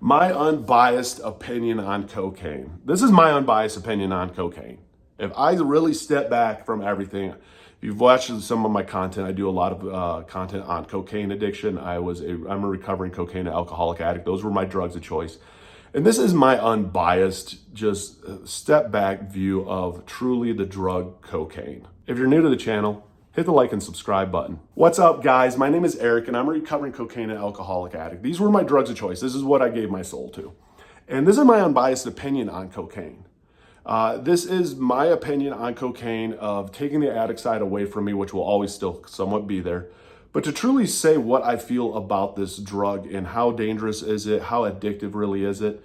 My unbiased opinion on cocaine. This is my unbiased opinion on cocaine. If I really step back from everything, if you've watched some of my content, I do a lot of content on cocaine addiction. I'm a recovering cocaine and alcoholic addict. Those were my drugs of choice. And this is my unbiased, just step back view of truly the drug cocaine. If you're new to the channel, hit the like and subscribe button. What's up, guys? My name is Eric, and I'm a recovering cocaine and alcoholic addict. These were my drugs of choice. This is what I gave my soul to. And this is my unbiased opinion on cocaine. This is my opinion on cocaine of taking the addict side away from me, which will always still somewhat be there. But to truly say what I feel about this drug and how dangerous is it, how addictive really is it,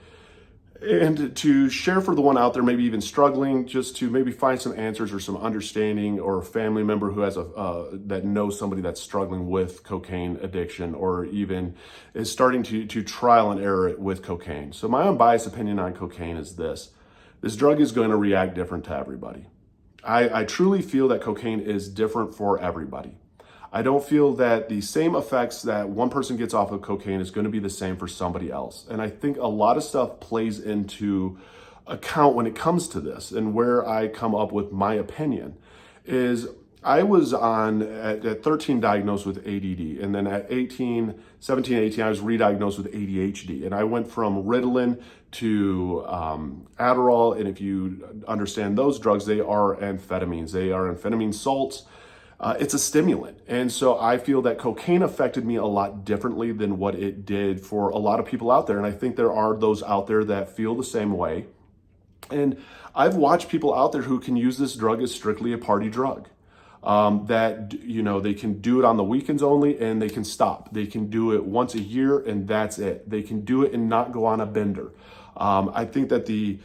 and to share for the one out there, maybe even struggling, just to maybe find some answers or some understanding, or a family member who has that knows somebody that's struggling with cocaine addiction, or even is starting to trial and error it with cocaine. So my unbiased opinion on cocaine is this. This drug is going to react different to everybody. I truly feel that cocaine is different for everybody. I don't feel that the same effects that one person gets off of cocaine is going to be the same for somebody else. And I think a lot of stuff plays into account when it comes to this. And where I come up with my opinion is I was at 13 diagnosed with ADD. And then at 17, 18, I was re-diagnosed with ADHD. And I went from Ritalin to Adderall. And if you understand those drugs, they are amphetamines. They are amphetamine salts. It's a stimulant. And so I feel that cocaine affected me a lot differently than what it did for a lot of people out there. And I think there are those out there that feel the same way. And I've watched people out there who can use this drug as strictly a party drug. They can do it on the weekends only, and they can stop. They can do it once a year, and that's it. They can do it and not go on a bender. I think that the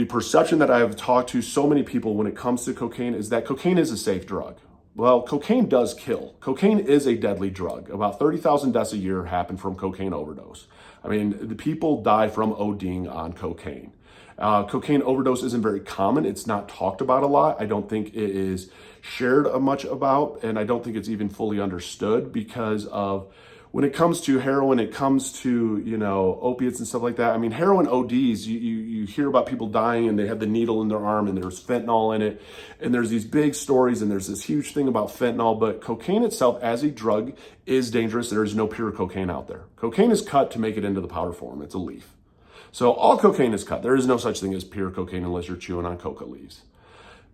perception that I have talked to so many people when it comes to cocaine is that cocaine is a safe drug. Well, cocaine does kill. Cocaine is a deadly drug. About 30,000 deaths a year happen from cocaine overdose. I mean, the people die from ODing on cocaine. Cocaine overdose isn't very common. It's not talked about a lot. I don't think it is shared much about, and I don't think it's even fully understood because of when it comes to heroin, it comes to, opiates and stuff like that. I mean, heroin ODs, you hear about people dying and they have the needle in their arm and there's fentanyl in it. And there's these big stories and there's this huge thing about fentanyl, but cocaine itself as a drug is dangerous. There is no pure cocaine out there. Cocaine is cut to make it into the powder form. It's a leaf. So all cocaine is cut. There is no such thing as pure cocaine unless you're chewing on coca leaves.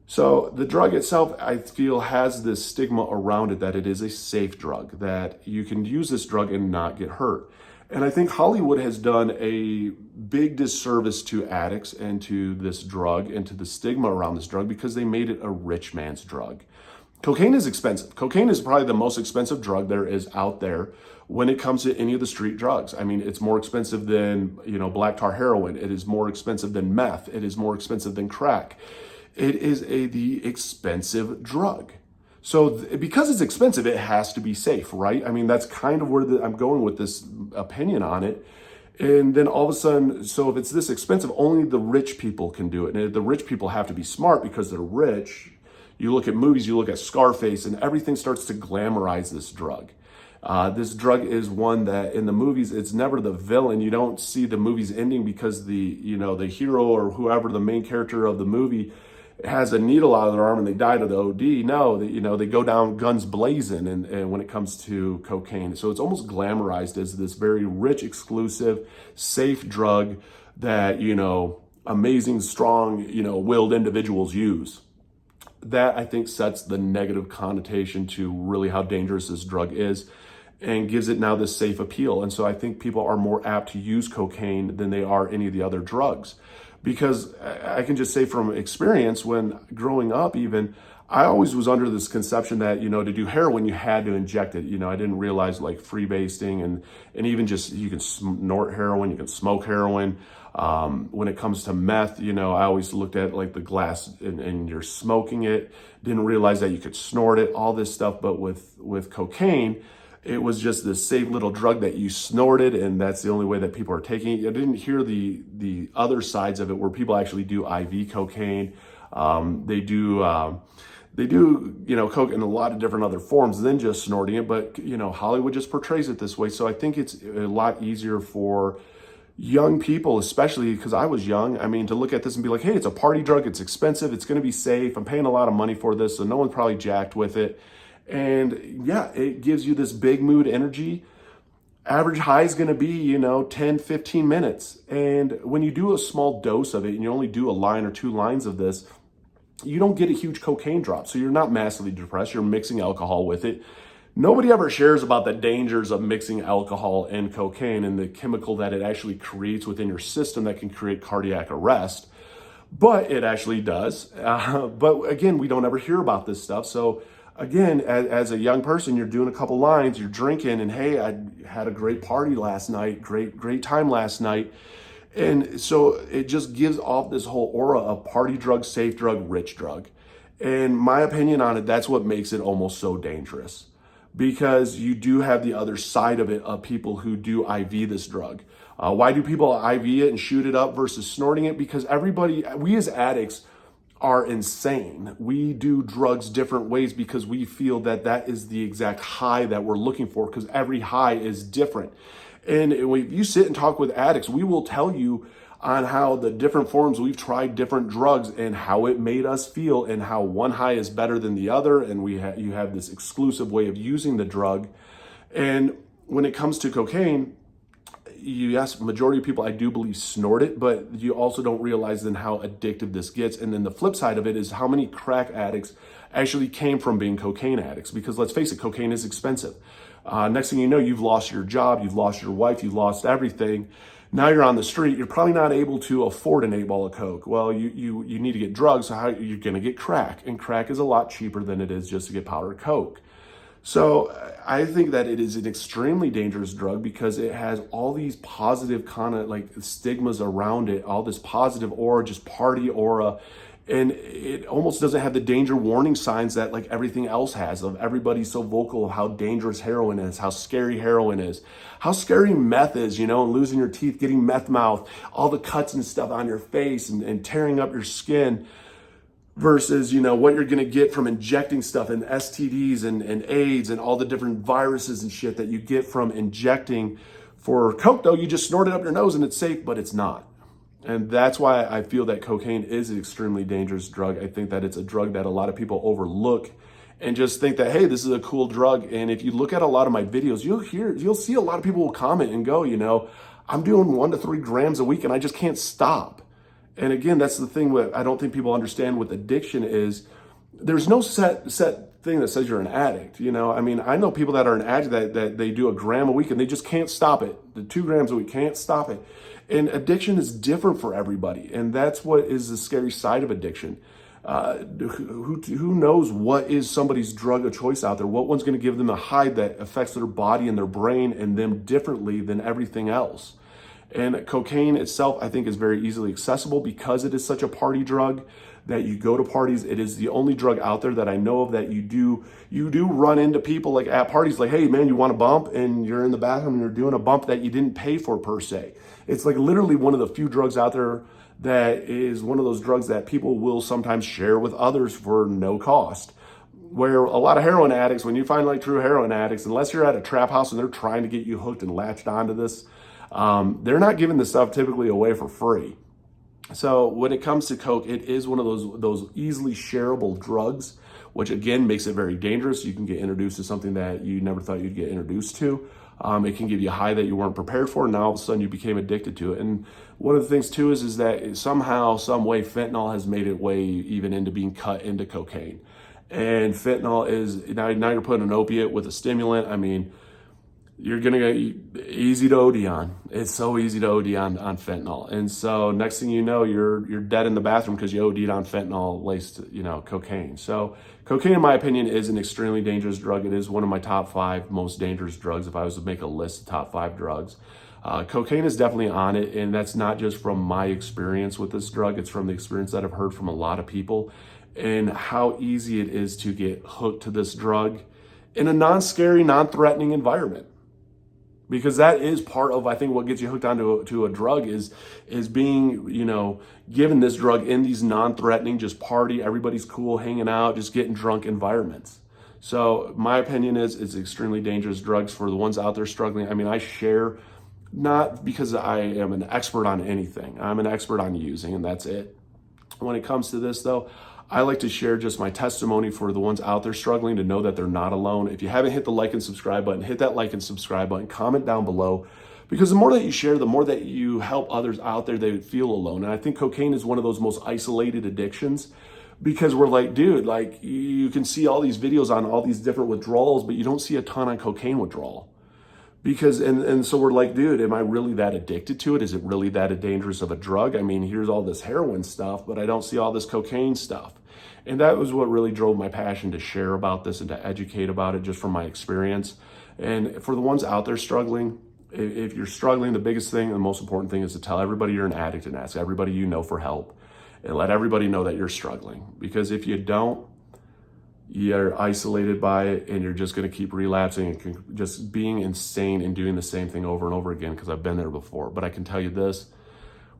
So the drug itself, I feel, has this stigma around it that it is a safe drug, that you can use this drug and not get hurt. And I think Hollywood has done a big disservice to addicts and to this drug and to the stigma around this drug because they made it a rich man's drug. Cocaine is expensive. Cocaine is probably the most expensive drug there is out there when it comes to any of the street drugs. I mean, it's more expensive than, black tar heroin. It is more expensive than meth. It is more expensive than crack. It is the expensive drug. So because it's expensive, it has to be safe, right? I mean, that's kind of where I'm going with this opinion on it. And then all of a sudden, so if it's this expensive, only the rich people can do it. And the rich people have to be smart because they're rich. You look at movies, you look at Scarface, and everything starts to glamorize this drug. This drug is one that in the movies, it's never the villain. You don't see the movies ending because the hero or whoever the main character of the movie has a needle out of their arm and they die to the OD. No, they go down guns blazing and when it comes to cocaine. So it's almost glamorized as this very rich, exclusive, safe drug that, amazing, strong, willed individuals use. That I think sets the negative connotation to really how dangerous this drug is and gives it now this safe appeal. And so I think people are more apt to use cocaine than they are any of the other drugs. Because I can just say from experience, when growing up even, I always was under this conception that, to do heroin, you had to inject it. I didn't realize like freebasing and even just you can snort heroin, you can smoke heroin. When it comes to meth, I always looked at like the glass and you're smoking it, didn't realize that you could snort it, all this stuff. But with cocaine, it was just this safe little drug that you snorted, and that's the only way that people are taking it. I didn't hear the other sides of it where people actually do IV cocaine. They do coke in a lot of different other forms than just snorting it. But Hollywood just portrays it this way. So I think it's a lot easier for young people, especially because I was young, I mean, to look at this and be like, hey, it's a party drug, it's expensive, it's going to be safe, I'm paying a lot of money for this, so no one's probably jacked with it. And yeah, it gives you this big mood energy. Average high is going to be, 10, 15 minutes. And when you do a small dose of it and you only do a line or 2 lines of this, you don't get a huge cocaine drop. So you're not massively depressed. You're mixing alcohol with it. Nobody ever shares about the dangers of mixing alcohol and cocaine and the chemical that it actually creates within your system that can create cardiac arrest. But it actually does. But again, we don't ever hear about this stuff. So again, as a young person, you're doing a couple lines, you're drinking, and hey, I had a great party last night, great time last night. And so it just gives off this whole aura of party drug, safe drug, rich drug. And my opinion on it, that's what makes it almost so dangerous. Because you do have the other side of it of people who do IV this drug. Why do people IV it and shoot it up versus snorting it? Because we as addicts are insane. We do drugs different ways because we feel that that is the exact high that we're looking for, because every high is different. And if you sit and talk with addicts, we will tell you on how the different forms we've tried different drugs and how it made us feel and how one high is better than the other. And you have this exclusive way of using the drug. And when it comes to cocaine, yes, majority of people, I do believe, snort it, but you also don't realize then how addictive this gets. And then the flip side of it is how many crack addicts actually came from being cocaine addicts, because let's face it, cocaine is expensive. Next thing you know, you've lost your job, you've lost your wife, you've lost everything. Now you're on the street, you're probably not able to afford an 8-ball of Coke. Well, you need to get drugs, so you're gonna get crack, and crack is a lot cheaper than it is just to get powdered Coke. So I think that it is an extremely dangerous drug because it has all these positive kind of like stigmas around it, all this positive aura, just party aura. And it almost doesn't have the danger warning signs that like everything else has, of everybody's so vocal of how dangerous heroin is, how scary heroin is, how scary meth is, and losing your teeth, getting meth mouth, all the cuts and stuff on your face and tearing up your skin. Versus, what you're going to get from injecting stuff and STDs and AIDS and all the different viruses and shit that you get from injecting. For Coke, though, you just snort it up your nose and it's safe, but it's not. And that's why I feel that cocaine is an extremely dangerous drug. I think that it's a drug that a lot of people overlook and just think that, hey, this is a cool drug. And if you look at a lot of my videos, you'll see a lot of people will comment and go, I'm doing 1 to 3 grams a week and I just can't stop. And again, that's the thing that I don't think people understand with addiction is there's no set thing that says you're an addict. I know people that are an addict that they do 1 gram a week and they just can't stop it. The 2 grams a week can't stop it. And addiction is different for everybody. And that's what is the scary side of addiction. Who knows what is somebody's drug of choice out there? What one's going to give them a high that affects their body and their brain and them differently than everything else? And cocaine itself, I think, is very easily accessible because it is such a party drug that you go to parties. It is the only drug out there that I know of that you do run into people like at parties like, hey man, you want a bump? And you're in the bathroom and you're doing a bump that you didn't pay for per se. It's like literally one of the few drugs out there that is one of those drugs that people will sometimes share with others for no cost. Where a lot of heroin addicts, when you find like true heroin addicts, unless you're at a trap house and they're trying to get you hooked and latched onto this, they're not giving this stuff typically away for free. So when it comes to Coke, it is one of those easily shareable drugs, which again makes it very dangerous. You can get introduced to something that you never thought you'd get introduced to. It can give you a high that you weren't prepared for, and now all of a sudden you became addicted to it. And one of the things too is that somehow, some way, fentanyl has made its way even into being cut into cocaine. And fentanyl is, now you're putting an opiate with a stimulant. You're going to get easy to OD on. It's so easy to OD on fentanyl. And so next thing you know, you're dead in the bathroom because you OD'd on fentanyl laced, cocaine. So cocaine, in my opinion, is an extremely dangerous drug. It is one of my top 5 most dangerous drugs if I was to make a list of top 5 drugs. Cocaine is definitely on it, and that's not just from my experience with this drug. It's from the experience that I've heard from a lot of people and how easy it is to get hooked to this drug in a non-scary, non-threatening environment. Because that is part of, I think, what gets you hooked onto a drug is being, given this drug in these non-threatening, just party, everybody's cool, hanging out, just getting drunk environments. So my opinion is it's extremely dangerous drugs for the ones out there struggling. I share not because I am an expert on anything. I'm an expert on using, and that's it. When it comes to this though, I like to share just my testimony for the ones out there struggling to know that they're not alone. If you haven't hit the like and subscribe button, hit that like and subscribe button, comment down below, because the more that you share, the more that you help others out there, they feel alone. And I think cocaine is one of those most isolated addictions, because we're like, dude, like you can see all these videos on all these different withdrawals, but you don't see a ton on cocaine withdrawal. Because, and so we're like, dude, am I really that addicted to it? Is it really that dangerous of a drug? I mean, here's all this heroin stuff, but I don't see all this cocaine stuff. And that was what really drove my passion to share about this and to educate about it, just from my experience. And for the ones out there struggling, if you're struggling, the biggest thing, the most important thing is to tell everybody you're an addict and ask everybody you know for help, and let everybody know that you're struggling. Because if you don't, you're isolated by it, and you're just going to keep relapsing and just being insane and doing the same thing over and over again, because I've been there before. But I can tell you this,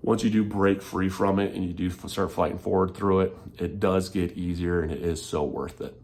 once you do break free from it and you do start fighting forward through it, it does get easier, and it is so worth it.